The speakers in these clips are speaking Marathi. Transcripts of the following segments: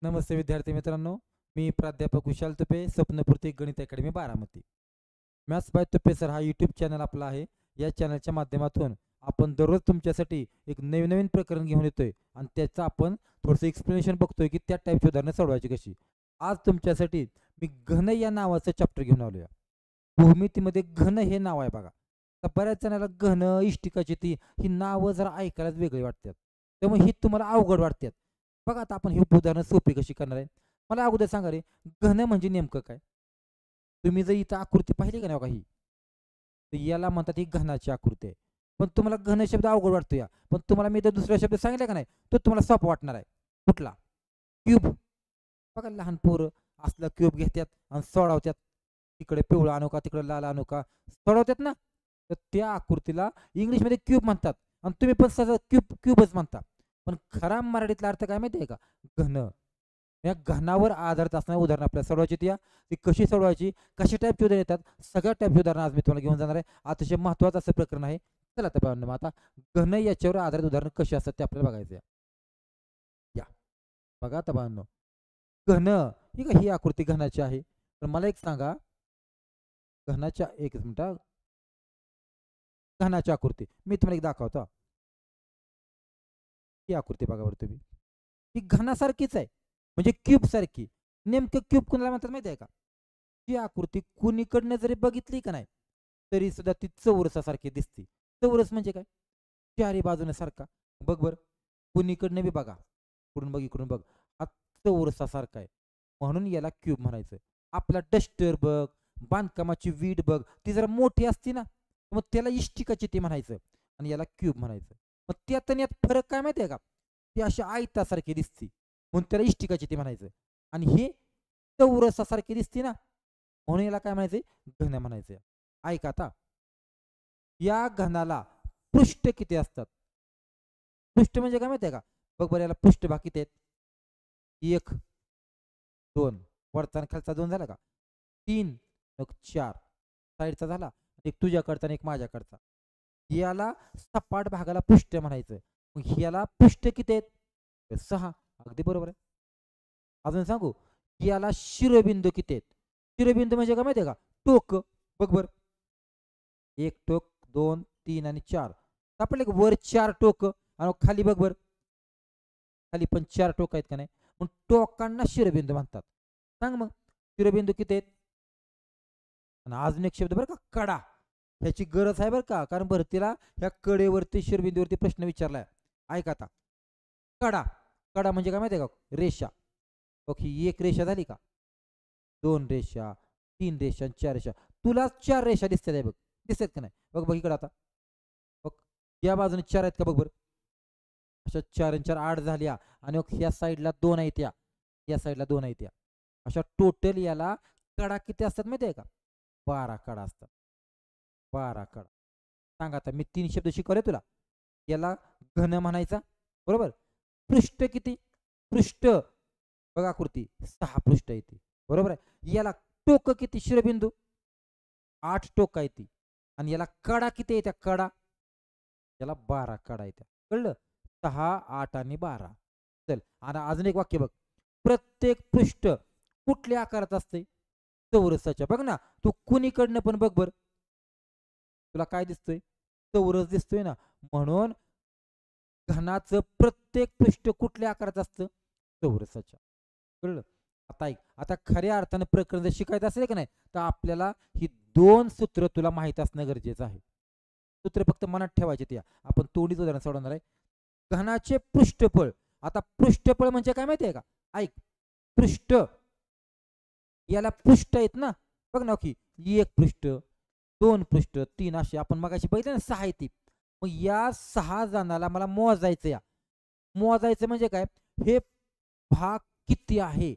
नमस्ते विद्यार्थी मित्रांनो, मी प्राध्यापक विशाल Tupe, Swapnapurti Ganit academy Baramati. Maths by Tupe sir हा यूट्यूब चॅनल आपला आहे. या चॅनलच्या माध्यमातून आपण दररोज तुमच्यासाठी एक नवीन नवीन प्रकरण घेऊन येतोय आणि त्याचं आपण थोडंसं एक्सप्लेनेशन बघतोय की त्या टाईपची उदाहरणं सोडवायची कशी. आज तुमच्यासाठी मी घन या नावाचं चॅप्टर घेऊन आलोय. भूमितीमध्ये घन हे नाव आहे बघा. तर बऱ्याच जणाला घन, इष्टिकाची ती ही नावं जरा ऐकायलाच वेगळी वाटतात. त्यामुळे ही तुम्हाला अवघड वाटतात. बघा आता आपण ही उदाहरणं सोपी कशी करणार आहे. मला अगोदर सांगा रे, घन म्हणजे नेमकं काय? तुम्ही जर इथं आकृती पाहिली का नाही बघा ही, तर याला म्हणतात ही घनाची आकृती आहे. पण तुम्हाला घन शब्द अवघड वाटतो या. पण तुम्हाला मी जर दुसरा शब्द सांगितला का नाही, तो तुम्हाला सोपा वाटणार आहे. कुठला? क्यूब. बघा लहान पोरं असला क्यूब घेतात आणि सोडवतात. तिकडे पिवळा आणू का, तिकडे लाल आणू का, सोडवतात ना. तर त्या आकृतीला इंग्लिशमध्ये क्यूब म्हणतात आणि तुम्ही पण सहज क्यूबच म्हणता. पण खरा मराठीतला अर्थ काय माहिती आहे का? घन. या घनावर आधारित असणारी उदाहरणं आपल्याला सोडवायची ती कशी सोडवायची, कशा टाईपची उदाहरणं येतात, सगळ्या टाईपची उदाहरणं आज मी तुम्हाला घेऊन जाणार आहे. अतिशय महत्त्वाचं असं प्रकरण आहे. चला तर पाहूया मग आता घन याच्यावर आधारित उदाहरणं कशी असतात ते आपल्याला बघायचं आहे. या बघा आता बाळांनो, घन ही का ही आकृती घनाची आहे. तर मला एक सांगा, घनाच्या एक मिनिट घनाची आकृती मी तुम्हाला एक दाखवतो. ही आकृती बघा बरं तुम्ही. ही घनासारखीच आहे. म्हणजे क्यूब सारखी. नेमकं क्यूब कुणाला म्हणतात माहिती आहे का? ही आकृती कुणीकडनं जरी बघितली का नाही, तरी सुद्धा ती चौरसासारखी दिसते. चौरस म्हणजे काय? चारी बाजूने सारखा. बघ बरं, कुणीकडनं बी बघा. इकडून बघ. हा चौरसासारखा आहे. म्हणून याला क्यूब म्हणायचं. आपला डस्टर बघ, बांधकामाची वीट बघ, ती जरा मोठी असती ना, मग त्याला इष्टिकाची ती म्हणायचं आणि याला क्यूब म्हणायचं. मग त्यात आणि यात फरक काय माहिती आहे का? ती अशी आयतासारखी दिसती, म्हणून त्याला इष्टिकाची ती म्हणायचं. आणि हे चौरसासारखी दिसते ना, म्हणून याला काय म्हणायचंय? घन म्हणायचं. ऐका आता, या घनाला पृष्ठ किती असतात? पृष्ठ म्हणजे काय माहिती आहे का? बघ बरं, याला पृष्ठभाग किती आहेत? 1, 2, वरचा आणि खालचा 2 झाला का? 3, मग 4, साईडचा झाला, एक तुझ्याकडचा आणि एक माझ्याकडचा. याला सपाट भागाला पृष्ठ म्हणायचं. मग याला पृष्ठ किती आहेत? 6. अगदी बरोबर आहे. अजून सांगू? याला शिरोबिंदू किती आहेत? शिरोबिंदू म्हणजे काय माहिती आहे का? टोक. बघ बरं, 1 टोक, 2, 3 आणि 4. आपल्याला एक वर 4 टोक आणि खाली बघ बरं, खाली पण 4 टोक आहेत का नाही? मग टोकांना शिरोबिंदू म्हणतात. सांग मग शिरोबिंदू किती आहेत? आणि अजून एक शब्द बरं का, कडा. ह्याची गरज आहे बरं का, कारण भरतीला ह्या कडेवरती शिरोबिंदूवरती प्रश्न विचारलाय. ऐका आता, कडा. कडा म्हणजे काय माहिती आहे का? रेषा. ओके, ही एक रेषा झाली का? 2 रेषा, 3 रेषा आणि 4 रेषा. तुला 4 रेषा दिसतात आहे बघ. दिसतात का नाही? बघ बघ इकडं आता. बघ, या बाजूने 4 आहेत का बघ बरं. अशा 4 आणि 4 8 झाल्या आणि मग ह्या साईडला 2 आहेत या साईडला 2 आहेत अशा टोटल याला कडा किती असतात माहिती आहे का? 12 कडा असतात. 12 कडा. सांग आता, मी 3 शब्द शिकवले तुला. याला घन म्हणायचा, बरोबर. पृष्ठ किती? पृष्ठ बघा आकृती 6 पृष्ठ येते, बरोबर आहे. याला टोक किती? शिरोबिंदू 8 टोक आहे ती. आणि याला कडा किती येत्या? कडा याला 12 कडा येत्या. कळलं? 6, 8 आणि 12. चल, आणि अजून एक वाक्य बघ. प्रत्येक पृष्ठ कुठल्या आकारात असते? चौरसाच्या. बघ ना, तू कुणीकडनं पण बघ बर, तुला काय दिसतोय? चौरस दिसतोय ना. म्हणून घनाचं प्रत्येक पृष्ठ कुठल्या आकारात असतं? चौरसाच्या. कळलं? आता ऐक, आता खऱ्या अर्थानं प्रकरण जर शिकायचं असेल का नाही, तर आपल्याला ही 2 सूत्र तुला माहित असणं गरजेचं आहे. सूत्र फक्त मनात ठेवायचे त्या. आपण तोंडीच उदाहरण सोडवणार आहे. घनाचे पृष्ठफळ. आता पृष्ठफळ म्हणजे काय माहिती आहे का? ऐक, पृष्ठ याला पृष्ठ आहेत ना. बघ ना की, 1 पृष्ठ, 2 पृष्ठ, 3 असे आपण मगाशी बघितलं ना, 6 आहेत. मग या 6 जणाला मला मोजायचं या. मोजायचं म्हणजे काय? हे भाग किती आहे?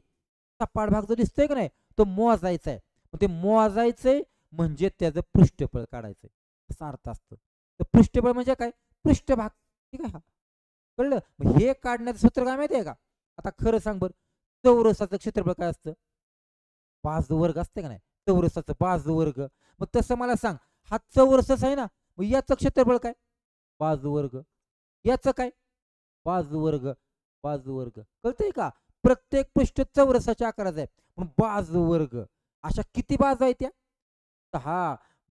सपाट भाग जो दिसतोय का नाही, तो मोजायचा आहे. मग ते मोजायचंय म्हणजे त्याचं पृष्ठफळ काढायचंय, असा अर्थ असतो. तर पृष्ठफळ म्हणजे काय? पृष्ठभाग. ठीक आहे. कळलं? मग हे काढण्याचं सूत्र काय माहिती आहे का? आता खरं सांग बरं, चौरसाचं क्षेत्रफळ काय असतं? बाजूवर्ग असते का नाही? चौरसाचं बाजूवर्ग. मग तसं मला सांग, हा चौरसच आहे ना, मग याचं क्षेत्रफळ काय? बाजूवर्ग. याचं काय? बाजूवर्ग. बाजूवर्ग. कळतंय का? प्रत्येक पृष्ठ चौरसाच्या आकाराचा आहे. म्हणून बाजू वर्ग. अशा किती बाजू आहेत त्या? 6.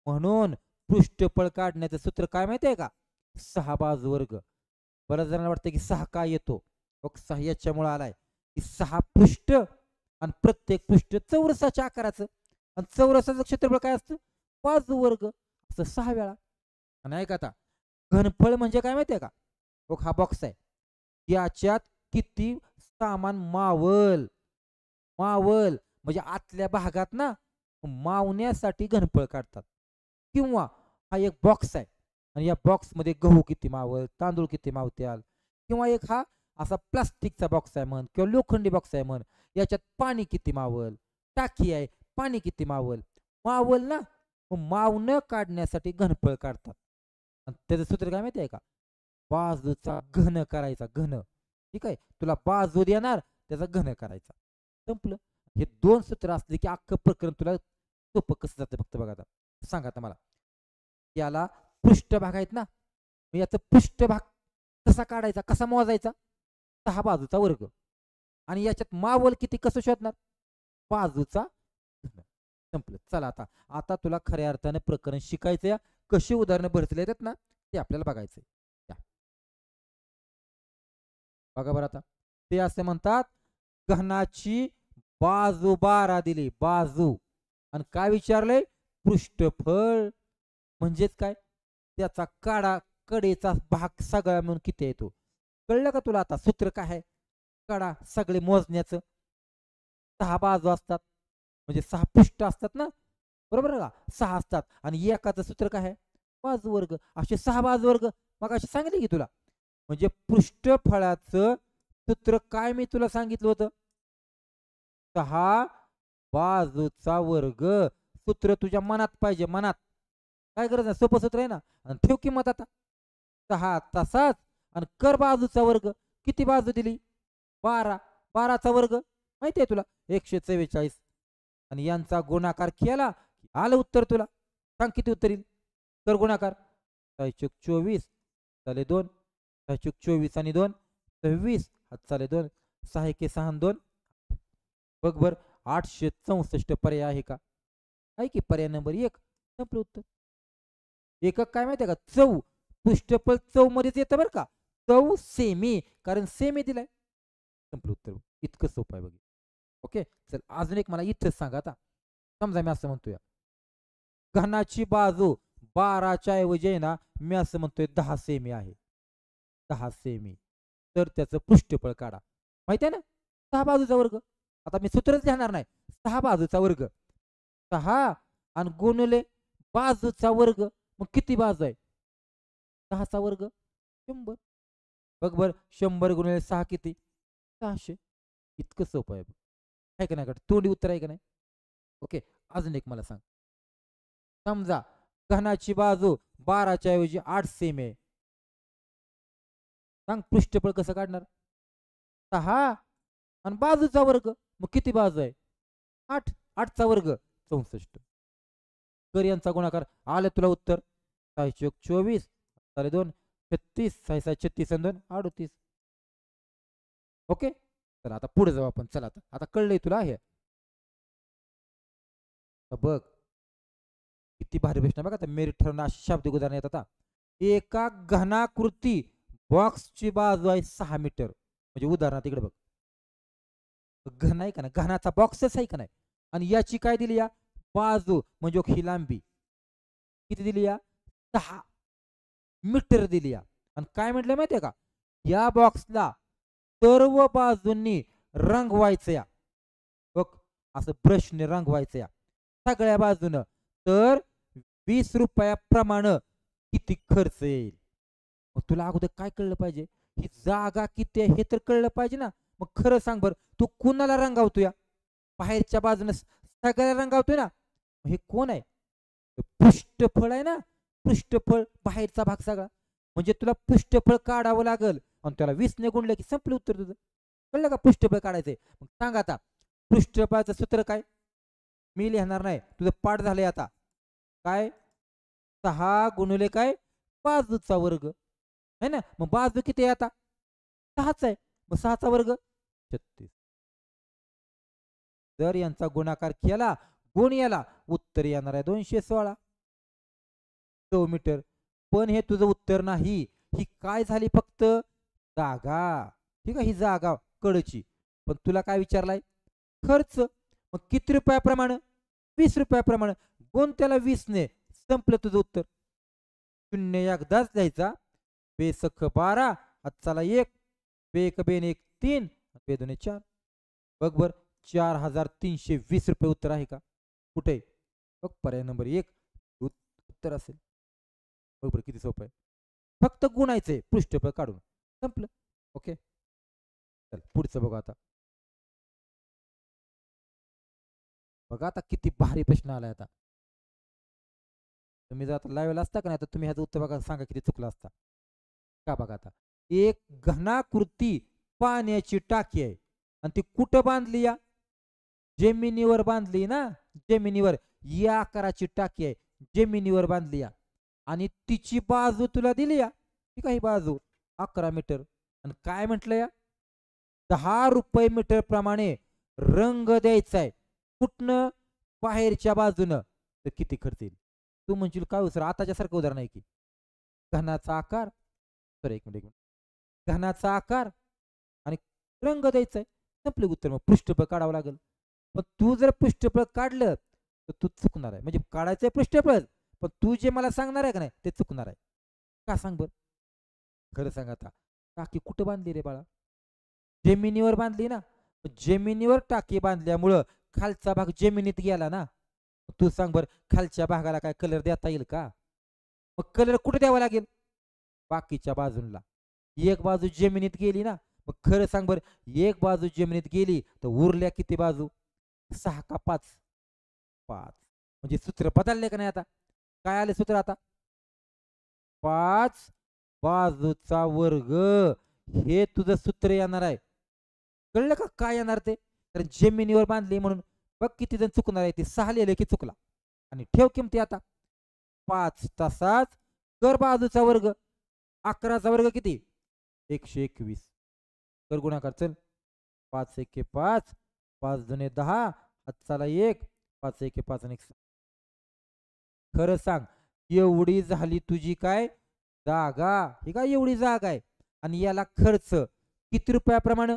म्हणून पृष्ठफळ काढण्याचं सूत्र काय माहिती आहे का? 6 बाजू वर्ग. बऱ्याच जणांना वाटतं की 6 काय येतो? मग 6 याच्यामुळे आलाय की 6 पृष्ठ आणि प्रत्येक पृष्ठ चौरसाच्या आकाराचं आणि चौरसाचं क्षेत्रफळ काय असतं? बाजू वर्ग. असं 6 वेळा. आणि ऐका आता, घनफळ म्हणजे काय माहितीये का? बघ हा बॉक्स आहे. याच्यात किती सामान मावल मावल म्हणजे आतल्या भागात ना मावण्यासाठी घनफळ काढतात. किंवा हा एक बॉक्स आहे आणि या बॉक्समध्ये गहू किती मावल, तांदूळ किती मावत्याल, किंवा एक हा असा प्लास्टिकचा बॉक्स आहे म्हण किंवा लोखंडी बॉक्स आहे म्हण, याच्यात पाणी किती मावल, टाकी आहे, पाणी किती मावल, मावल ना, मावणं काढण्यासाठी घनफळ काढतात. आणि त्याचं सूत्र काय माहिती आहे का? बाजूचा घन करायचा, घन. ठीक आहे, तुला बाजू देणार, त्याचा घन करायचा. संपलं. हे 2 सूत्र असले की अख्खं प्रकरण तुला सोपं कसं जातं फक्त बघा आता. सांगा आता मला. याला पृष्ठभाग आहेत ना, मग याचा पृष्ठभाग कसा काढायचा, कसा मोजायचा? 6 बाजूचा वर्ग. आणि याच्यात मावल किती कसं शोधणार? बाजूचा घन. संपलं. चला आता आता तुला खऱ्या अर्थाने प्रकरण शिकायचं. कशी उदाहरणं भरतले येतात ना, ते आपल्याला बघायचंय. बघा बरं आता. ते असे म्हणतात, घनाची बाजू 12 दिली, बाजू. आणि काय विचारलंय? पृष्ठफळ. म्हणजेच काय? त्याचा काढा, कडेचा भाग सगळा मिळून किती येतो? कळलं का तुला आता सूत्र काय आहे? काढा सगळे मोजण्याचं. 6 बाजू असतात म्हणजे 6 पृष्ठ असतात ना, बरोबर आहे का? 6 असतात आणि एकाचं सूत्र काय आहे? बाजू वर्ग. असे 6 बाजू वर्ग. मग अशी सांगितले की तुला. म्हणजे पृष्ठफळाचं सूत्र काय मी तुला सांगितलं होतं? 6 बाजूचा वर्ग. सूत्र तुझ्या मनात पाहिजे, मनात. काय गरज नाही, सोपं सूत्र आहे ना. आणि ठेव किंमत आता. 6 तसाच आणि कर बाजूचा वर्ग. किती बाजू दिली? 12. 12चा वर्ग माहिती आहे तुला? 144. आणि यांचा गुणाकार केला आलं उत्तर तुला. सांग किती उत्तर येईल? कर गुणाकार. 6 24 झाले 2. 6 24 आणि 2 26. हात चाले 2. 6 1 6 आणि 2. बघ बर, 864 पर्याय आहे का? आहे की पर्याय नंबर 1. संपलं उत्तर. एकक काय माहितीये का? चौ. पृष्ठफळ चौ मध्येच येतं बरं का. चौ सेमी, कारण सेमी दिलाय. संपलं उत्तर. इतकं सोपं आहे बघ. ओके, चल अजून एक मला इथंच सांगा आता. समजा मी असं म्हणतोय, घनाची बाजू 12च्या ऐवजी आहे ना, मी असं म्हणतोय 10 सेमी आहे. 10 सेमी. तर त्याचं पृष्ठफळ काढा. माहिती आहे ना? 6 बाजूचा वर्ग. आता मी सूत्रच लिहिणार नाही. 6 बाजूचा वर्ग. 6 आणि गुणिले बाजूचा वर्ग. मग किती बाजू आहे? 6चा वर्ग 100. बघ बर, 100 गुणिले 6 किती? 600. इतकं सोपं आहे. आहे का नाही? तोंडी उत्तर आहे का नाही? ओके, अजून एक मला सांग. समजा घनाची बाजू 12च्या ऐवजी 8 सेमी आहे. सांग पृष्ठफळ कसं काढणार? 6 आणि बाजूचा वर्ग. मग किती बाजू आहे? 8. 8चा वर्ग 64. कर यांचा गुणाकार. आलं तुला उत्तर. 6 24 साले 2 36. 6 36 आणि 2 38. ओके, चला आता पुढे जाऊ आपण. चला आता आता कळलंय तुला हे. बघ किती भारी प्रश्न बघा. आता मेरिट ठरवणं अशी शाब्दिक उदाहरण येतात. आता एका घनाकृती बॉक्सची बाजू आहे 6 मीटर. म्हणजे उदाहरणात इकडे बघ, घन आहे का नाही, घनाचा बॉक्सच आहे का नाही, आणि याची काय दिली या बाजू म्हणजे ही लांबी किती दिली या? 6 मीटर दिली या. आणि काय म्हटलं माहितीये का? या बॉक्सला सर्व बाजूंनी रंगवायचं या. बघ असं ब्रशने रंगवायचं या सगळ्या बाजूनं. तर 20 रुपयाप्रमाणे किती खर्च येईल? मग तुला अगोदर काय कळलं पाहिजे? ही जागा किती आहे हे तर कळलं पाहिजे ना. मग खरं सांग बर, तू कुणाला रंगावतोय? बाहेरच्या बाजूने सगळ्याला रंगावतोय ना. हे कोण आहे? पृष्ठफळ आहे ना. पृष्ठफळ बाहेरचा भाग सगळा. म्हणजे तुला पृष्ठफळ काढावं लागल आणि त्याला 20 ने गुणलं की संपलं उत्तर तुझं. कळलं का? पृष्ठफळ काढायचंय. मग सांग आता पृष्ठफळाचं सूत्र काय? मी लिहिणार नाही, तुझं पाठ झालंय आता. काय? 6 गुणिले काय? बाजूचा वर्ग है ना. मग बाजू किती आहे आता? 6च आहे. मग 6चा वर्ग 36. जर यांचा गुणाकार केला गुण याला उत्तर येणार आहे 216 मीटर. पण हे तुझं उत्तर नाही, ही काय झाली फक्त जागा. ठीक आहे, ही जागा कडची. पण तुला काय विचारलाय खर्च. मग किती रुपयाप्रमाणे 20 रुपयाप्रमाणे गुण त्याला 20 ने. संपलं तुझं उत्तर. शून्य एकदाच द्यायचा. बेसख 12 हातचाला 1 बेक बेन 1 3 बेदोने 4. बघ बर 4320 रुपये उत्तर आहे का कुठे. बघ पर्याय नंबर 1 उत्तर असेल. बघ बरं किती सोपं आहे. फक्त गुणायचंय पृष्ठफळ काढून संपलं. ओके चल पुढचं बघू आता. बघा आता किती भारी प्रश्न आलाय. आता तुम्ही जर आता लावायला असता का नाही तर तुम्ही ह्याचं उत्तर बघा सांगा किती चुकला असता का. बघा आता एक घनाकृती पाण्याची टाकी आहे आणि ती कुठं बांधली या जमिनीवर बांधली ना. जमिनीवर या आकाराची टाकी आहे जमिनीवर बांधली या आणि तिची बाजू तुला दिली या. ठीक आहे, बाजू 11 मीटर. आणि काय म्हटलं या 10 रुपये मीटर प्रमाणे रंग द्यायचा आहे. कुठनं बाहेरच्या बाजूनं. तर किती खर्च येईल. तू म्हणशील काय सर आताच्या सारखं उदाहरण आहे की घनाचा आकार. सर एक मिनिट घनाचा आकार आणि रंग द्यायचा आहे. संपलं उत्तर. मग पृष्ठफळ काढावं लागेल. पण तू जर पृष्ठफळ काढलं तर तू चुकणार आहे. म्हणजे काढायचंय पृष्ठफळ पण तू जे मला सांगणार आहे का नाही ते चुकणार आहे. का सांग बर खरं सांग. आता टाकी कुठं बांधली रे बाळा जमिनीवर बांधली ना. जमिनीवर टाकी बांधल्यामुळं खालचा भाग जमिनीत गेला ना. तू सांग बर खालच्या भागाला काय कलर देता येईल का. मग कलर कुठे द्यावा लागेल बाकीच्या बाजूला. एक बाजू जमिनीत गेली ना. मग खरं सांग बर एक बाजू जमिनीत गेली तर उरल्या किती बाजू 6 का 5 म्हणजे सूत्र बदलले का नाही. आता काय आले सूत्र आता 5 बाजूचा वर्ग हे तुझं सूत्र येणार आहे. कळलं का काय येणार ते. तर जमिनीवर बांधली म्हणून बघ किती जण चुकणार आहे. ते 6 लिहिले की चुकला. आणि ठेव किमती आता 5 तासाच कर बाजूचा वर्ग 11चा वर्ग किती 121 कर गुणाकार. चल 5 1 5 5 2 10 हातचाला 1 5 1 5 आणि 1. खरं सांग एवढी झाली तुझी काय जागा. ही काय एवढी जागा आहे आणि याला खर्च किती रुपयाप्रमाणे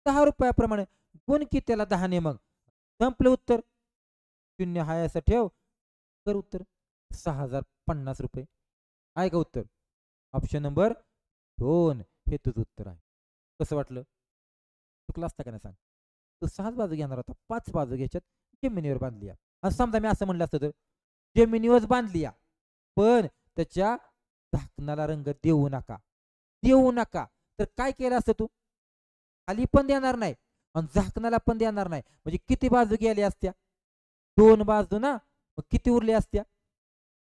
10 रुपयाप्रमाणे. गुण किती त्याला 10 ने. मग संपलं उत्तर. शून्य हाय असं ठेव कर उत्तर 6050 रुपये आहे का उत्तर. ऑप्शन नंबर 2 हे तुझं उत्तर आहे. कसं वाटलं चुकलं असतं का नाही सांग. तू 6 बाजू घेणार होता 5 बाजू घ्यायच्यात जमिनीवर बांधली या. आणि समजा मी असं म्हणलं असतं तर जमिनीवर बांधली या पण त्याच्या झाकणाला रंग देऊ नका तर काय केलं असतं तू खाली पण देणार नाही आणि झाकणाला पण देणार नाही. म्हणजे किती बाजू गेल्या असत्या 2 बाजू ना. मग किती उरल्या असत्या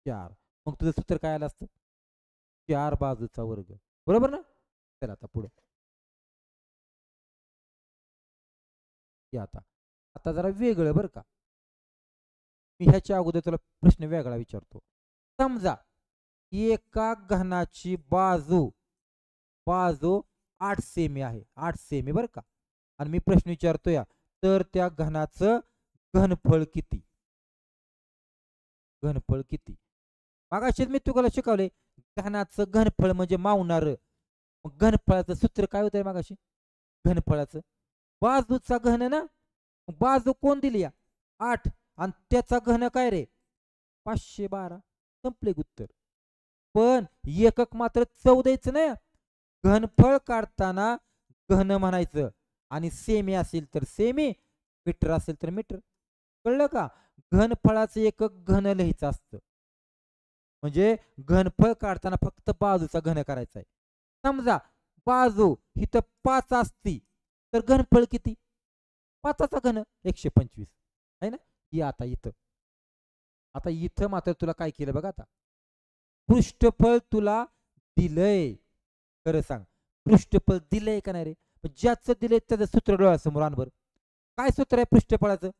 4. मग तुझं सूत्र काय आलं असतं 4 बाजूचा वर्ग बरोबर ना. चला आता पुढे आता आता जरा वेगळं बरं का. मी ह्याच्या अगोदर तुला प्रश्न वेगळा विचारतो. समजा एका घनाची बाजू 8 सेमी आहे 8 सेमी बरं का. आणि मी प्रश्न विचारतोय तर त्या घनाचं घनफळ किती. घनफळ किती मागाशीच मी तुम्हाला शिकवले घनाचं घनफळ म्हणजे मावणार. मग घनफळाचं सूत्र काय होतंय मागाशी घनफळाचं बाजूचा घन ना. बाजू कोण दिली या 8 आणि त्याचा घन काय रे 512. संपले उत्तर. पण एकक मात्र 14 द्यायचं नाही. घनफळ काढताना घन म्हणायचं आणि सेमी असेल तर सेमी मीटर असेल तर मीटर. कळलं का. घनफळाचं एकक घन लिहायचं असतं. म्हणजे घनफळ काढताना फक्त बाजूचा घन करायचा आहे. समजा बाजू इथं 5 असती तर घनफळ किती 5चा घन 125 आहे ना. ये आता इथं मात्र तुला काय केलं बघा. आता पृष्ठफळ तुला दिलंय. खरं सांग पृष्ठफळ दिलंय का नाही रे. ज्याचं दिलंय त्याचं सूत्र डोळ्यासमोर आण बरं. काय सूत्र आहे पृष्ठफळाचं.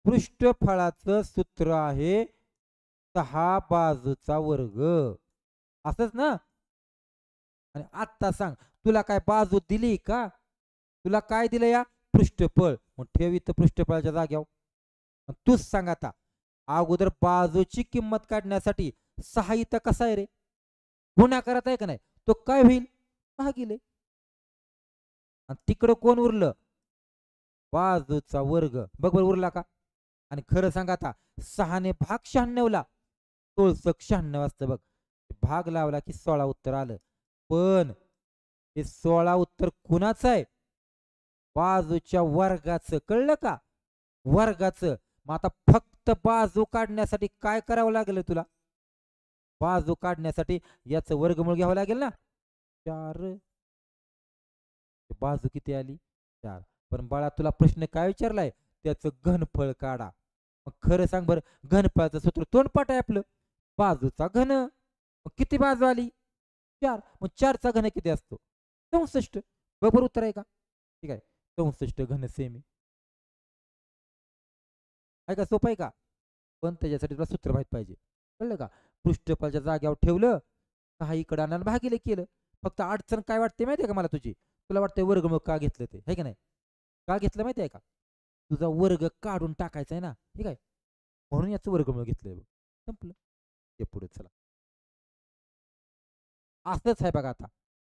पृष्ठफळाचं सूत्र आहे 6 बाजूचा वर्ग असंच ना. आणि आता सांग तुला काय बाजू दिली का. तुला काय दिलं या पृष्ठफळ, मग ठेव इथं पृष्ठफळाच्या जाग्यावर. तूच सांग आता, अगोदर बाजूची किंमत काढण्यासाठी 6 इथं कसा आहे रे? गुणाकारात आहे का नाही? तो काय होईल? भागिले. आणि तिकडं कोण उरलं? बाजूचा वर्ग. बघ बरं उरला का? आणि खरं सांग आता, 6 ने भाग 96 ला 1696 असतं बघ. भाग लावला की 16 उत्तर आलं. पण हे 16 उत्तर कुणाचं आहे? बाजूच्या वर्गाचं. कळलं का? वर्गाचं. मग आता फक्त बाजू काढण्यासाठी काय करावं लागेल तुला? बाजू काढण्यासाठी याचं वर्गमूळ घ्यावं लागेल ना. 4. बाजू किती आली? 4. पण बाळा तुला प्रश्न काय विचारलाय? त्याचं घनफळ काढा. मग खरं सांग बरं, घनफळाचं सूत्र तोंडपाठ आहे आपलं. बाजूचा घन. मग किती बाजू आली? 4. मग 4चा घन किती असतो? 64. बरोबर उत्तर आहे का? ठीक आहे. 64 घन सेमी. आहे का? सोपं आहे का? पण त्याच्यासाठी तुला सूत्र माहित पाहिजे. कळलं का? पृष्ठफळाच्या जागेवर ठेवलं, काही इकडं आणून भागिले केलं. फक्त अडचण काय वाटते माहिती आहे का मला तुझी? तुला वाटतंय वर्गमूळ का घेतलं ते, आहे की नाही? का घेतलं माहिती आहे का? तुझा वर्ग काढून टाकायचा आहे ना, ठीक आहे? म्हणून याचं वर्गमूळ घेतलंय बघ. संपलं. ते पुढे चला. असंच आहे बघा आता.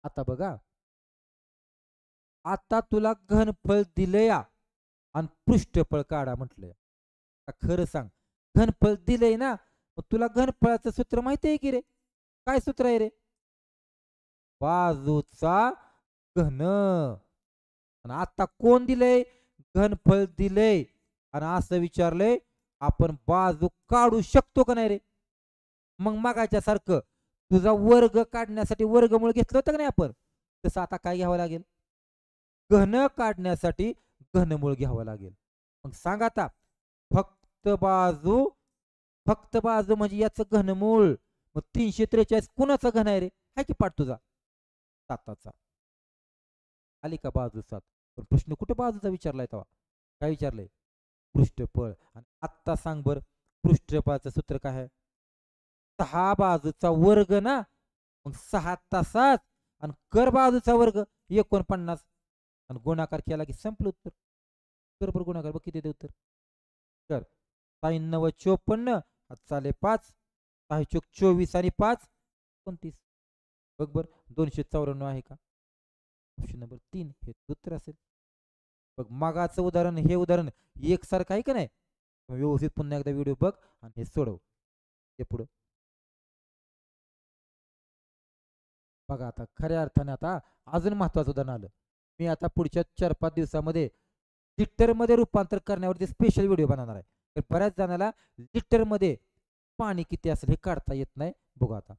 आता बघा, आता तुला घनफळ दिलंय आणि पृष्ठफळ काढा म्हटलंय. आता खरं सांग, घनफळ दिलंय ना, मग तुला घनफळाचं सूत्र माहिती आहे की रे? काय सूत्र आहे रे? बाजूचा घन. आणि आता कोण दिलंय? घनफळ दिलंय. आणि असं विचारलंय, आपण बाजू काढू शकतो का नाही रे? मग मगाच्या सारखं तुझा वर्ग काढण्यासाठी वर्गमूळ घेतलं होतं का नाही आपण? तसं आता काय घ्यावं लागेल? घन काढण्यासाठी घनमूळ घ्यावं लागेल. मग सांग आता, फक्त बाजू, फक्त बाजू म्हणजे याचं घनमूळ. मग 343 कुणाचा घन आहे रे? हाय की पाठ तुझा? 7चा. आली का बाजू 7? पण प्रश्न कुठे बाजूचा विचारलाय तेव्हा? काय विचारलंय? पृष्ठफळ. आणि आत्ता सांग बर, पृष्ठफळाचं सूत्र काय आहे? 6 बाजूचा वर्ग ना, मग 6 तासात आणि कर बाजूचा वर्ग 49 आणि गुणाकार केला की संपलं उत्तर. कर बरं गुणाकार, बघ किती ते उत्तर. कर. 6 9 54, चाले 5, 6 चोक 24 आणि 5 29. बघ बर 294 आहे का? ऑप्शन नंबर 3 हे उत्तर असेल. बघ मागाचं उदाहरण हे उदाहरण एकसारखं आहे का नाही? व्यवस्थित पुन्हा एकदा व्हिडिओ बघ आणि हे सोडव. हे पुढं बघा. आता खऱ्या अर्थाने आता अजून महत्वाचं उदाहरण आलं. मी आता पुढच्या 4-5 दिवसामध्ये लिटरमध्ये रूपांतर करण्यावरती स्पेशल व्हिडिओ बनवणार आहे. तर बऱ्याच जणाला लिटरमध्ये पाणी किती असेल हे काढता येत नाही. बघू आता.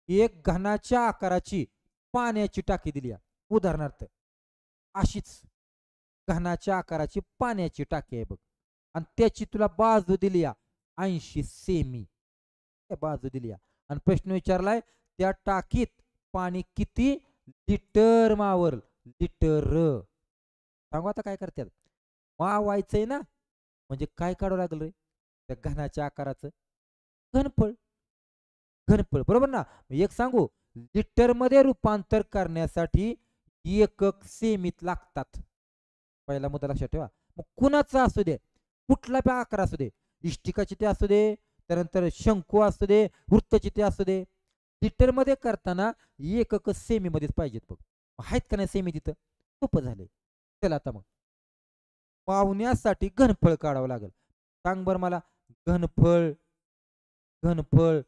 एक घनाच्या आकाराची पाण्याची टाकी दिली आहे. उदाहरणार्थ अशीच घनाच्या आकाराची पाण्याची टाकी आहे बघ. आणि त्याची तुला बाजू दिली आहे 80 सेमी. बाजू दिली आहे आणि प्रश्न विचारलाय, त्या टाकीत पाणी किती लिटर मावल? लिटर. सांगू आता काय करतात? मावायचंय ना, म्हणजे काय काढावं लागलं रे? त्या घनाच्या आकाराचं घनफळ. घनफळ बरोबर ना? एक सांगू, लिटर मध्ये रूपांतर करण्यासाठी एकक सेमीत लागतात. पहिला मुद्दा लक्षात ठेवा. मग कुणाचा असू दे, कुठला बी आकार असू दे, इष्टिकाची ते असू दे, त्यानंतर शंकू असू दे, वृत्तचिते असू दे, लिटर मध्ये करताना एकक सेमी मध्येच पाहिजेत बघ. आहेत का नाही सेमी तिथं? सोपं झाले. चला आता मग पावण्यासाठी घनफळ काढावं लागेल. सांग बरं मला, घनफळ. घनफळ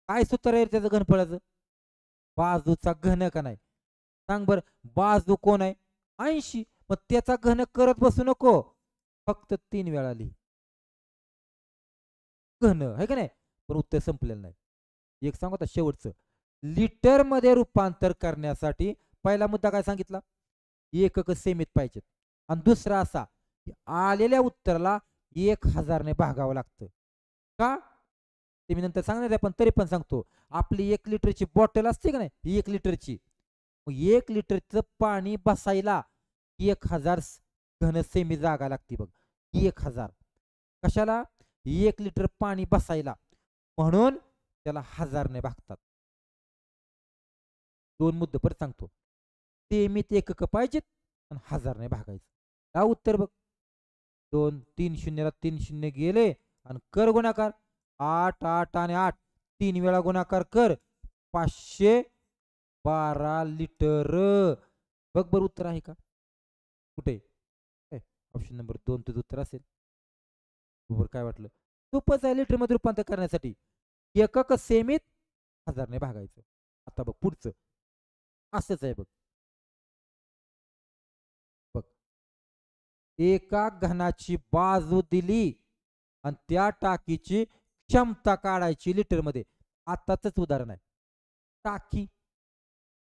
काय सूत्र आहे त्याचं घनफळाचं? बाजूचा घन का नाही? सांग बरं, बाजू कोण आहे? 80. मग त्याचा घन करत बसू नको, फक्त 3 वेळा लिही घन, आहे का नाही? पण उत्तर संपलेलं नाही. एक सांगू आता शेवटचं, लिटर मध्ये रूपांतर करण्यासाठी पहिला मुद्दा काय सांगितला? एकक सेमीत पाहिजेत. आणि दुसरा असा, आलेल्या उत्तराला 1000 ने भागावं लागतं. का ते मी नंतर सांगणार आहे, पण तरी पण सांगतो. आपली 1 लिटरची बॉटल असते का नाही, 1 लिटरची, मग 1 लिटरचं पाणी बसायला 1000 घन सेमी जागा लागते बघ. 1000 कशाला? 1 लिटर पाणी बसायला, म्हणून त्याला 1000 ने भागतात. 2 मुद्दे परत सांगतो. सेमीत एकक पाहिजेत आणि 1000 ने भागायचं. हा उत्तर बघ. 2 3 शून्याला 3 शून्य गेले आणि कर गुणाकार. 8 8 आणि 8 3 वेळा गुणाकार कर. 512 लिटर. बघ बरं उत्तर आहे का? कुठे? ऑप्शन नंबर 2 तुझं उत्तर असेल. बरोबर काय वाटलं? सोपंच आहे लिटरमध्ये रूपांतर करण्यासाठी. एकक सेमीत 1000ने भागायचं. आता बघ पुढचं. असंच आहे बघ. बघ. एका घनाची बाजू दिली आणि त्या टाकीची क्षमता काढायची लिटरमध्ये. आताच उदाहरण आहे. टाकी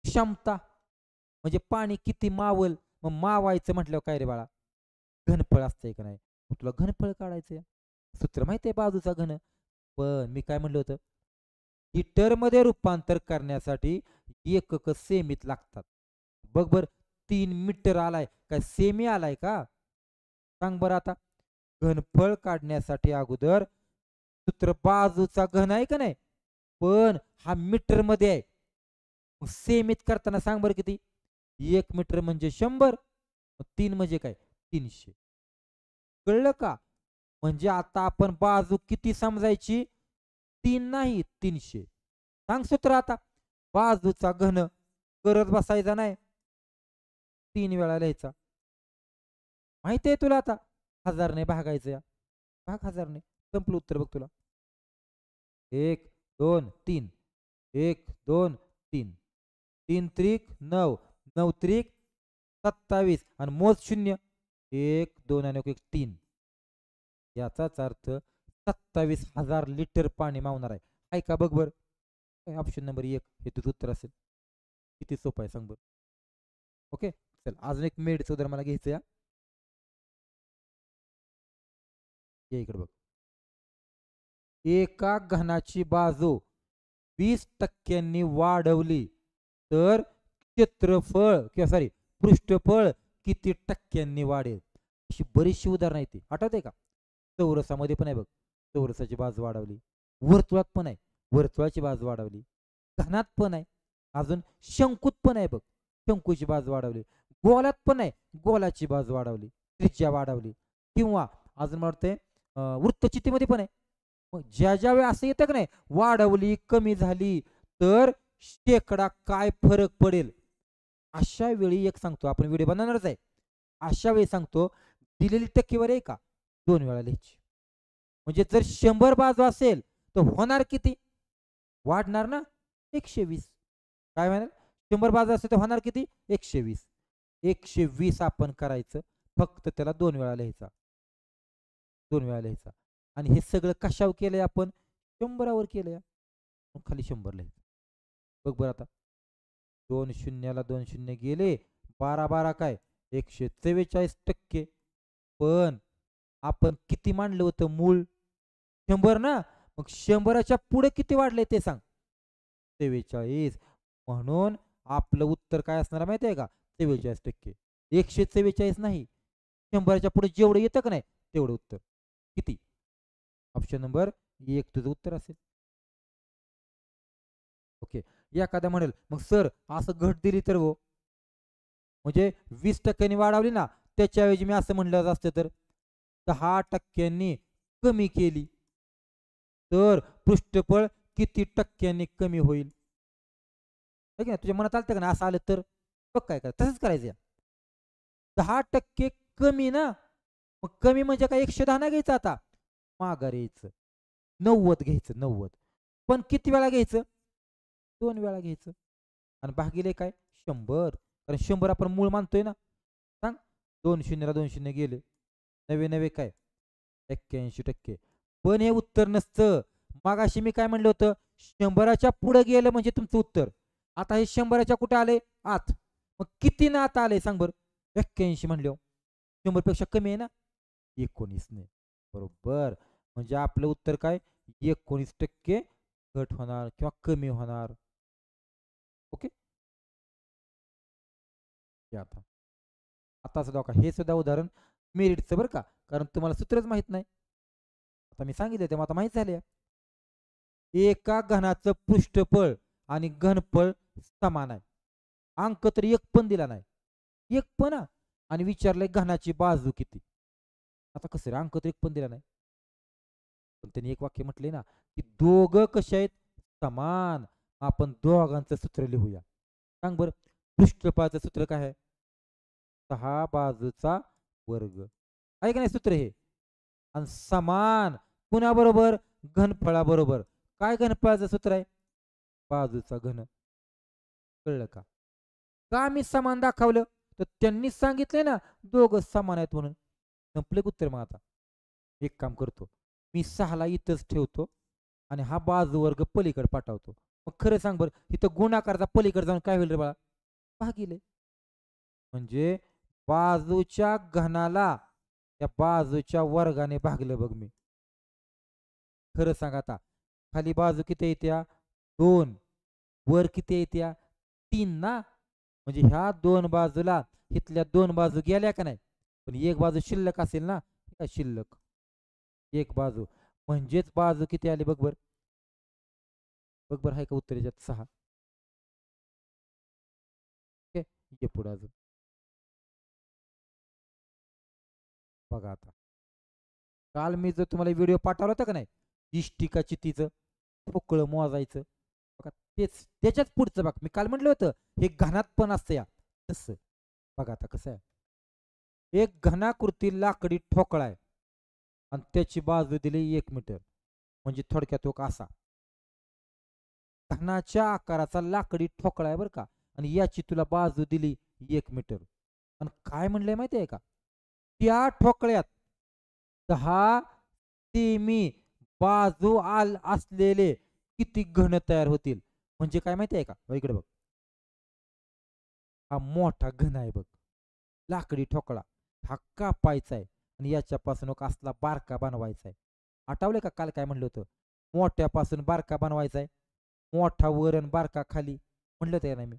क्षमता म्हणजे पाणी किती मावल. मग मावायचं म्हटल्यावर काय रे बाळा? घनफळ असतंय का नाही? मग तुला घनफळ काढायचंय. सूत्र माहिती आहे बाजूचा घन. पण मी काय म्हणलं होतं? लिटरमध्ये रूपांतर करण्यासाठी एकक सेमीत लागतात. बघ बर 3 मीटर आलाय काय सेमी आलाय का? सांग बरं आता. घनफळ काढण्यासाठी अगोदर सूत्र बाजूचा घन आहे का नाही? पण हा मीटर मध्ये आहे. सेमीत करताना सांग बरं किती? 1 मीटर म्हणजे 100. 3 म्हणजे काय? 300. कळलं का? म्हणजे आता आपण बाजू किती समजायची? 3 नाही 300. सांग सूत्र आता. बाजूचा घन करत बसायचा नाही. 3 वेळा लिहायचा. माहिती आहे तुला आता? 1000ने भागायचं या. भाग 1000ने. संपलं उत्तर बघ तुला. 1 2 3 1 2 3 3 त्रिक 9 9 त्रिक 27 आणि मोज 0 1 2 आणि 1 3. याचाच अर्थ 27,000 लिटर पाणी मावणार आहे. आहे का बघ बर. ऑप्शन नंबर 1 हे तुझं उत्तर असेल. किती सोपं आहे सांग बरं. ओके चल अजून एक मेडचं उदाहरण मला घ्यायचं या. ये इकडे बघ. एका घनाची बाजू 20% वाढवली तर क्षेत्रफळ किंवा सॉरी पृष्ठफळ किती टक्क्यांनी वाढेल? अशी बरीचशी उदाहरणं आहेत. आठवते का? चौरसामध्ये पण आहे बघ. चौरसाची बाजू वाढवली. वर्तुळात पण आहे. वर्तुळाची बाजू वाढवली. घनात पण आहे. अजून शंकूत पण आहे बघ. शंकूची बाजू वाढवली. गोलात पण आहे. गोलाची बाजू वाढवली. त्रिज्या वाढवली. किंवा अजून मला वाटतंय वृत्तचितीमध्ये पण आहे. मग ज्या ज्या वेळी असं येतं का नाही वाढवली कमी झाली तर शेकडा काय फरक पडेल? अशा वेळी एक सांगतो आपण व्हिडिओ बनवणारच आहे. अशा वेळी सांगतो दिलेली टक्केवारी आहे का 2 वेळा लिहायची. म्हणजे जर 100 बाजू असेल तर होणार किती? वाढणार ना 120. काय म्हणाल? 100 बाजू असेल तर होणार किती? 120. 120 आपण करायचं. फक्त त्याला 2 वेळा लिहायचा. 2 वेळा लिहायचा. आणि हे सगळं कशावर केलंय आपण? 100वर केलंय. मग खाली 100 लिहायचं. बघ बरं आता. 2 शून्याला 2 शून्य गेले. 12 12 काय? 144%. पण आपण किती मांडलं होतं मूळ? 100 ना? मग 100च्या पुढे किती वाढले ते सांग? 43. म्हणून आपलं उत्तर काय असणार माहिती आहे का? 43%. 144 नाही. 100च्या पुढे जेवढं येतं का नाही तेवढं उत्तर. किती? ऑप्शन नंबर 1 तुझं उत्तर असेल. ओके. एखादा म्हणेल मग सर असं घट दिली तर हो म्हणजे 20% वाढवली ना त्याच्याऐवजी मी असं म्हणलं असतं तर 10% कमी केली तर पृष्ठफळ किती टक्क्यांनी कमी होईल? ना तुझ्या मनात आलं का ना असं आलं तर बघ काय करा तसंच करायचं. 10% कमी ना मग कमी म्हणजे काय 110 नाही घ्यायचं आता माघारी यायचं 90 घ्यायचं 90. पण किती वेळा घ्यायचं? 2 वेळा घ्यायचं. आणि भागिले काय 100. कारण 100 आपण मूळ मानतोय ना. सांग 2 शून्याला 2 शून्य गेले. 9 9 काय? 81%. पण हे उत्तर नसतं. मगाशी मी काय म्हणलं होतं 100च्या पुढे गेलं म्हणजे तुमचं उत्तर. आता हे 100च्या कुठे आले? आत. मग किती ना आता आले सांग बरं? 81 म्हणले. 100 पेक्षा कमी आहे ना? 19 ने. बरोबर. म्हणजे आपलं उत्तर काय? 19% घट होणार किंवा कमी होणार. ओके. आता आता असं का हे सुद्धा उदाहरण मेरिटचं बरं का कारण तुम्हाला सूत्रच माहित नाही. आता मी सांगितलं ते आता माहित झाले. एका घनाचं पृष्ठफळ आणि घनफळ समान आहे. अंक तर एक पण दिला नाही. एक पण आणि विचारलंय घनाची बाजू किती. आता कसं रे, अंक तर एक पण दिला नाही. पण त्यांनी एक वाक्य म्हटले ना, की दोघं कसे आहेत, समान. आपण दोघांचं सूत्र लिहूया. सांग बरं, पृष्ठफळाचं सूत्र काय आहे? 6 बाजूचा वर्ग आहे का नाही सूत्र हे? आणि समान कुणाबरोबर? घनफळाबरोबर. काय घनफळाचं सूत्र आहे? बाजूचा घन. कळलं का? का मी समान दाखवलं? तर त्यांनीच सांगितलंय ना, दोघं समान आहेत म्हणून. संपले उत्तर. मग आता एक काम करतो, मी 6ला इथंच ठेवतो आणि हा बाजूवर्ग पलीकडे पाठवतो. मग खरं सांग बरं, इथं गुणाकारचा पलीकडे जाऊन काय होईल रे बाळा? भागिले. म्हणजे बाजूच्या घनाला त्या बाजूच्या वर्गाने भागलं बघ मी. खरं सांग आता, खाली बाजू किती येत्या? 2. वर किती येत्या? 3 ना. म्हणजे ह्या 2 बाजूला इथल्या 2 बाजू गेल्या का नाही? पण एक बाजू शिल्लक असेल ना, काय शिल्लक? एक बाजू म्हणजेच बाजू किती आली बघ बर. बघ बर, आहे का उत्तर याच्यात? 6. ओके, ये पुढे अजून बघा आता. काल मी जर तुम्हाला व्हिडिओ पाठवला होता का नाही, इष्टिका चितीचं पोकळ मोजायचं, बघा तेच त्याच्याच पुढचं बघ. मी काल म्हटलं होतं हे घनात पण असतं या, तसं बघा आता कसं आहे. एक घनाकृती लाकडी ठोकळा आहे आणि त्याची बाजू दिली 1 मीटर. म्हणजे थोडक्यात तो असा घनाच्या आकाराचा लाकडी ठोकळा आहे बरं का, आणि याची तुला बाजू दिली 1 मीटर. आणि काय म्हणलंय माहिती आहे का, त्या ठोकळ्यात 10 सेमी बाजू असलेले किती घन तयार होतील? म्हणजे काय माहिती आहे का, इकडे बघ, हा मोठा घन आहे बघ, लाकडी ठोकळा. हा कापायचा आहे आणि याच्यापासून एक असला बारका बनवायचा आहे. आठवले का काल काय म्हणलं होतं? मोठ्यापासून बारका बनवायचा आहे, मोठा वर आणि बारका खाली. म्हणलं होतं नाही मी?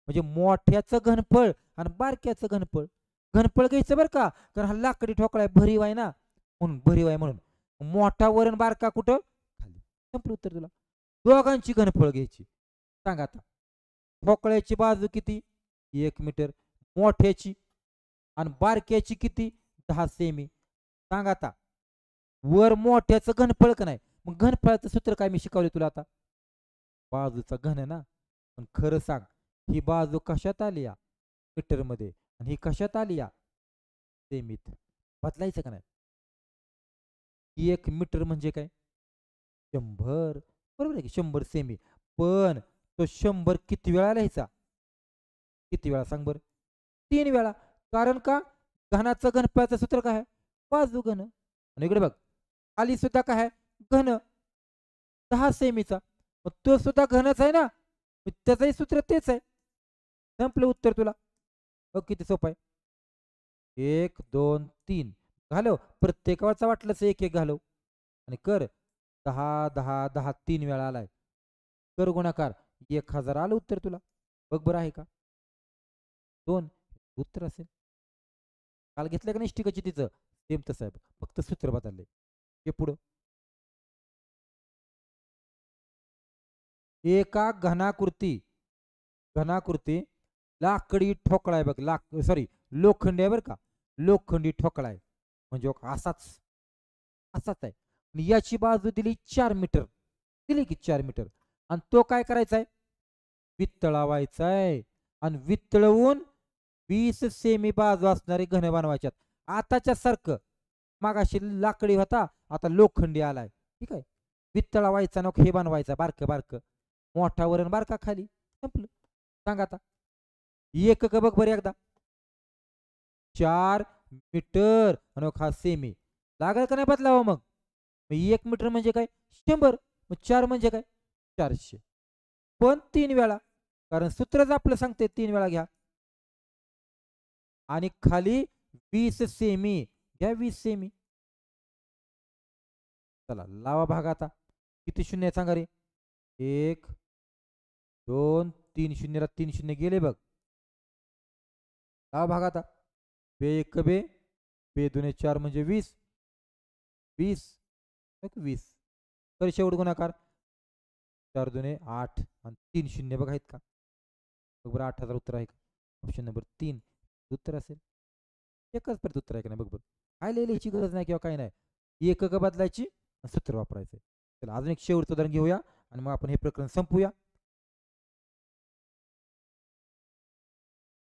म्हणजे मोठ्याचं घनफळ आणि बारक्याचं घनफळ. घनफळ घ्यायचं बरं का, कारण हा लाकडी ठोकळा आहे, भरीव आहे ना, म्हणून भरीव आहे म्हणून. मोठा वर आणि बारका कुठं? खाली. संपलं उत्तर तुला. दोघांची घनफळ घ्यायची. सांग आता, ठोकळ्याची बाजू किती? 1 मीटर. मोठ्याची आणि बारक्याची किती? 10 सेमी. सांग आता, वर मोठ्याचं घनफळ का नाही? मग घनफळाचं सूत्र काय मी शिकवले तुला आता? बाजूचा घन ना. पण खरं सांग, ही बाजू कशात आली या? मीटर मध्ये. आणि ही कशात आली या? सेमीत. बदलायचं का नाही? 1 मीटर म्हणजे काय? 100. बरोबर आहे की, 100 सेमी. पण तो 100 किती वेळा लिहायचा? किती वेळा सांग बरं? 3 वेळा. कारण का? घनाचं घनफळाचं सूत्र काय आहे? बाजू घन. आणि इकडे बघ, खाली सुद्धा काय आहे? घन. 10 सेमीचा. मग तो सुद्धा घनच आहे ना, मग त्याचंही सूत्र तेच आहे. संपलं उत्तर तुला. बघ किती सोपं आहे. 1 2 3 घालव, प्रत्येकावरचा वाटलंच एक एक घालव आणि कर. 10 10 10 3 वेळा आलाय. कर गुणाकार, 1000 आलं उत्तर तुला. बघ बरं आहे का? 2 उत्तर असेल. काल घेतलं का नाही इष्टिकाची तिचं? सेम तसं आहे, फक्त सूत्र बदलले. हे पुढं, एका घनाकृती लाकडी ठोकळा आहे बघ, सॉरी, लोखंडी आहे बरं का, लोखंडी ठोकळा आहे. म्हणजे असाच असाच आहे आणि याची बाजू दिली 4 मीटर. दिली की 4 मीटर. आणि तो काय करायचा आहे? वितळावायचा आहे. आणि वितळवून 20 सेमी बाजू असणारे घन बनवायच्यात. आताच्या सारखं मागाशी लाकडी होता, आता लोखंडी आलाय. ठीक आहे. वितळावायचा नको, हे बनवायचा बारक बारक, मोठा वरण बारका खाली. संपलं. सांग आता, एक बघ बरं एकदा. 4 मीटर आणि हा सेमी. लागल का नाही बदलावं मग? 1 मीटर म्हणजे काय? 100. मग 4 म्हणजे काय? 400. पण 3 वेळा, कारण सूत्रच आपलं सांगते 3 वेळा घ्या. आणि खाली 20 सेमी घ्या, 20 सेमी. चला लावा भाग आता. किती शून्य सांगा रे? 1 2 3 शून्यला 3 शून्य गेले बघ. लावा भाग आता. बे एक बे, बे दोन 4 म्हणजे 20. 20 20 तर शेवट गुणाकार. 4 दुने 8 आणि 3 शून्य बघ आहेत का? बरोबर, 8000 उत्तर आहे का? ऑप्शन नंबर 3 उत्तर असेल. एकच परत उत्तर आहे का नाही बघ बरं. काय लिहायची गरज नाही किंवा काही नाही. एकक बदलायची आणि सूत्र वापरायचं. चला अजून एक शेवटचं उदाहरण घेऊया आणि मग आपण हे प्रकरण संपवूया.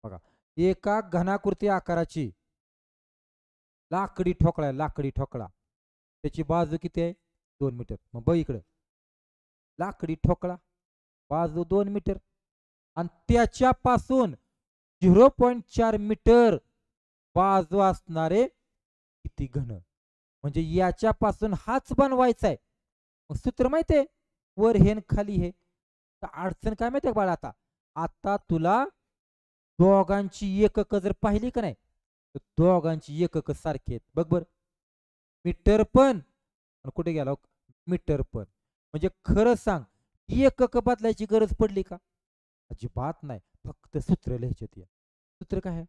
बघा, एका घनाकृती आकाराची लाकडी ठोकळा आहे, लाकडी ठोकळा. त्याची बाजू किती आहे? 2 मीटर. मग बघ इकडं, लाकडी ठोकळा, बाजू 2 मीटर आणि त्याच्यापासून 0.4 मीटर बाजू असणारे किती घन? म्हणजे याच्यापासून हाच बनवायचा आहे. मग सूत्र माहिती आहे, वर हे आणि खाली हे. तर अडचण काय माहिती आहे बाळा, आता आता तुला दोघांची एकक जर पाहिली का नाही, तर दोघांची एकक सारखी आहेत. बघ बर, मीटर पण आणि कुठे गेला हो? मीटर पण. म्हणजे खरं सांग, एकक बदलायची गरज पडली का? अजिबात नाही. फक्त सूत्र लिहायचे ते. सूत्र काय आहे?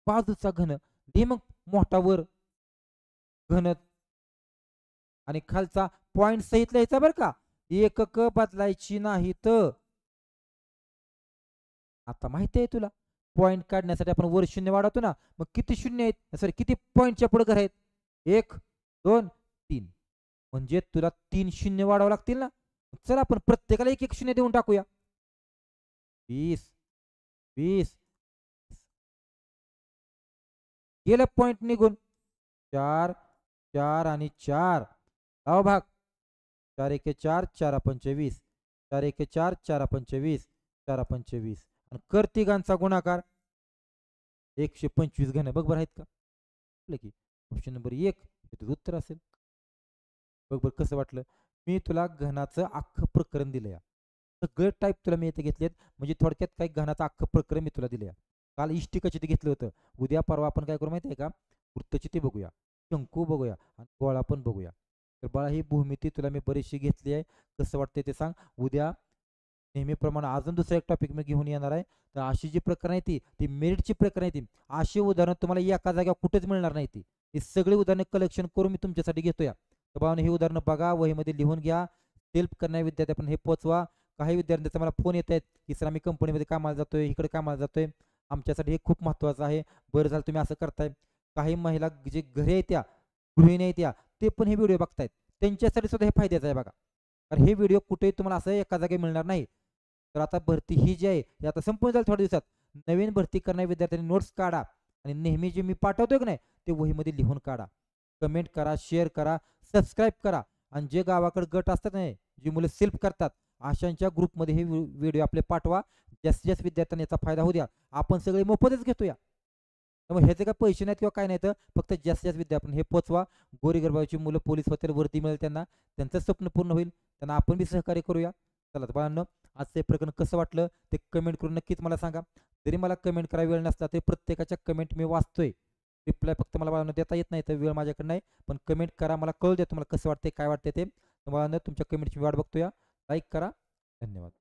बाजूचा घन दे मग मोठा वर घन आणि खालचा पॉइंट सहित लिहायचा बरं का. एकक बदलायची नाही तर. आता माहिती आहे तुला, पॉइंट काढण्यासाठी आपण वर शून्य वाढवतो ना, मग किती शून्य आहेत, सॉरी किती पॉइंटच्या पुढे घर आहेत? 1 2 3. म्हणजे तुला 3 शून्य वाढावं लागतील ना. चला आपण प्रत्येकाला एक एक शून्य देऊन टाकूया. 20 20 गेलं पॉइंट निघून. 4 4 आणि 4 लावा भाग. 4 एके 4 4 पंचे 20. 4 एके 4 4 पंचे 20. 4 पंचे 20 आणि कर तिघांचा गुणाकार 125 घन. बघ बरं आहेत का? की ऑप्शन नंबर 1 हे तुझं उत्तर असेल. बघ बरं कसं वाटलं. मी तुला घनाचं अख्खं प्रकरण दिलंय. सगळे टाईप तुला मी इथे घेतलेत. म्हणजे थोडक्यात काही घनाचं अख्खं प्रकरण मी तुला दिलंय. काल इष्टिकाची ते घेतलं होतं. उद्या परवा आपण काय करू माहिती आहे का? वृत्तचिती बघूया, शंकू बघूया आणि गोळा पण बघूया. तर बाळा ही भूमिती तुला मी बरीचशी घेतली आहे. कसं वाटतंय ते सांग. उद्या नेहमीप्रमाणे अजून दुसरं एक टॉपिक मी घेऊन येणार आहे. तर अशी जी प्रकरण आहे ती मेरिटची प्रकरण आहे ती. अशी उदाहरणं तुम्हाला एका जागेवर कुठेच मिळणार नाही ती. ही सगळी उदाहरणं कलेक्शन करून मी तुमच्यासाठी घेतोय. तर बाळांनो ही उदाहरणं बघा, वहीमध्ये लिहून घ्या. सेल्फ करणाऱ्या विद्यार्थी आपण हे पोचवा. काही विद्यार्थ्यांचा मला फोन येत आहेत, की सर आम्ही कंपनीमध्ये कामाला जातोय, इकडे कामाला जातोय. आमच्यासाठी हे खूप महत्त्वाचं आहे. बरं झालं तुम्ही असं करताय. काही महिला जे घरी येत्या, गृहिणी आहेत त्या, ते पण हे व्हिडिओ बघतायत. त्यांच्यासाठी सुद्धा हे फायद्याचं आहे बघा. कारण हे व्हिडिओ कुठेही तुम्हाला असं एका जागी मिळणार नाही. तर आता भरती ही जी आहे हे आता संपून जाईल थोड्या दिवसात. नवीन भरती करणाऱ्या विद्यार्थ्यांनी नोट्स काढा आणि नेहमी जे मी पाठवतोय की नाही ते वहीमध्ये लिहून काढा. कमेंट करा, शेअर करा, सबस्क्राईब करा आणि जे गावाकडे गट असतात नाही, जी मुलं सेल्फ करतात, अशांच्या ग्रुपमध्ये हे व्हिडिओ आपले पाठवा. जास्तीत जास्त विद्यार्थ्यांना याचा फायदा होऊ द्या. आपण सगळे मोफतच घेतोया. त्यामुळे ह्याचे काय पैसे नाहीत किंवा काय नाही, तर फक्त जास्तीत जास्त विद्यार्थी हे पोचवा. गोरीगरबाची मुलं पोलीस होतील, वर्दी मिळेल त्यांना, त्यांचं स्वप्न पूर्ण होईल. त्यांना आपण बी सहकार्य करूया. चला तर बाळांनो, आजचं हे प्रकरण कसं वाटलं ते कमेंट करून नक्कीच मला सांगा. जरी मला कमेंट करायला वेळ नसला तरी प्रत्येकाच्या कमेंट मी वाचतोय. रिप्लाय फक्त मला बाळांनो देता येत नाही, तर वेळ माझ्याकडे नाही. पण कमेंट करा, मला कळू द्या तुम्हाला कसं वाटतंय, काय वाटतंय ते. बाळांनो तुमच्या कमेंटची वाट बघतोया. लाईक करा. धन्यवाद.